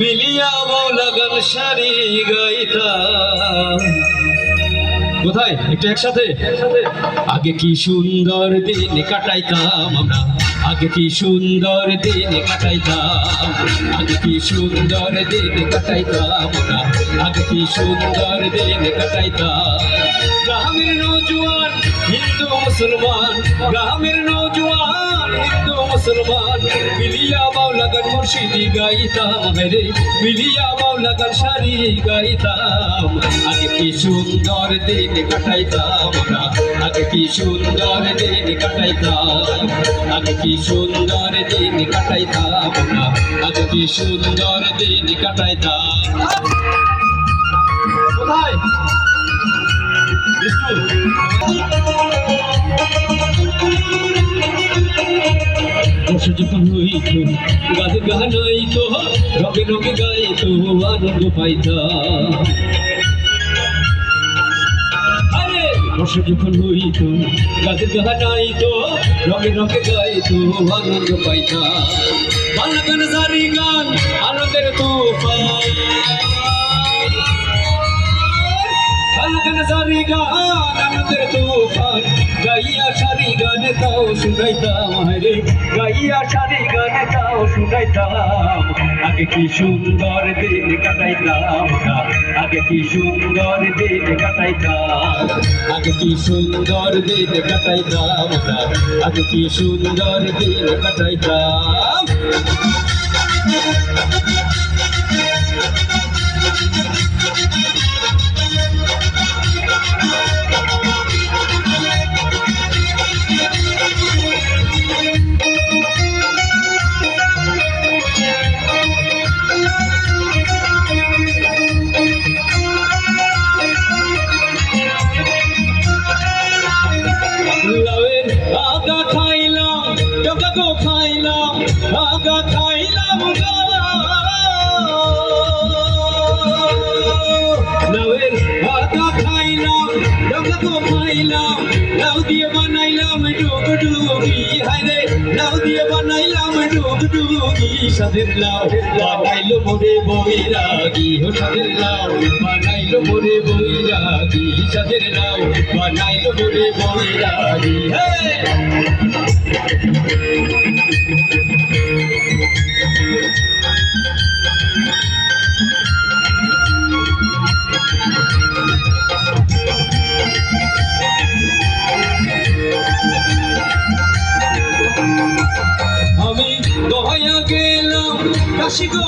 মিলিয়া বাউলা গান সারি গাইতাম। কোথায় একটু একসাথে আগে কি সুন্দর দিন কাটাইতাম আমরা, আগে কি সুন্দর দিন কাটাইতাম, আগে কি সুন্দর দিন কাটাইতাম আমরা, আগে কি সুন্দর দিন কাটাইতাম। গ্রামের নৌজওয়ান হিন্দু মুসলমান, গ্রামের নৌজওয়ান হিন্দু মুসলমান মিলিয়া বাউলা গান মুর্শিদি গাইতাম রে, মিলিয়া বাউলা গান সারি গাইতাম। আগে কি সুন্দর দিন কাটাইতাম আমরা, আগে কি সুন্দর দিন কাটাইতাম, আগে কি সুন্দর দিন কাটাইতাম আমরা, আগে কি সুন্দর দিন কাটাইতাম। কোথায় যখন হইত গান গানাইতো, রগে রগে গাইতো, আনন্দ পাইতাম। যখন হইত গান গানাইতো, রগে রগে গাইতো, আনন্দ পাইতাম। বাংলা গান সারি গান আনন্দের তুফান, বাংলা গান সারি গান আনন্দের তুফান, গাইয়া সারি গানে তাও শুনাইতাম রে, গাইয়া সারি গানে তাও শুনাইতাম। আগে কি সুন্দর দিন কাটাইতাম, আগে কি সুন্দর দিন কাটাইতাম, আগে কি সুন্দর দিন কাটাইতাম, আগে কি সুন্দর দিন কাটাইতাম। আগা খাইলাম ডগা গো খাইলাম, আগা খাইলাম লাউয়ের আগা খাইলাম ডগা গো খাইলাম, লাউ দিয়ে বানাইলাম ডুগডুগি, হায়রে লাউ দিয়ে বানাইলাম ডুগডুগি। সাদের লাউ বানাইলো মোরে বৈরাগী, ও সাদের লাউ বানাইলো মোরে বৈরাগী, সাদের লাউ বানাইলো মোরে বৈরাগী। আমি গয়া গেলাম কাশি গো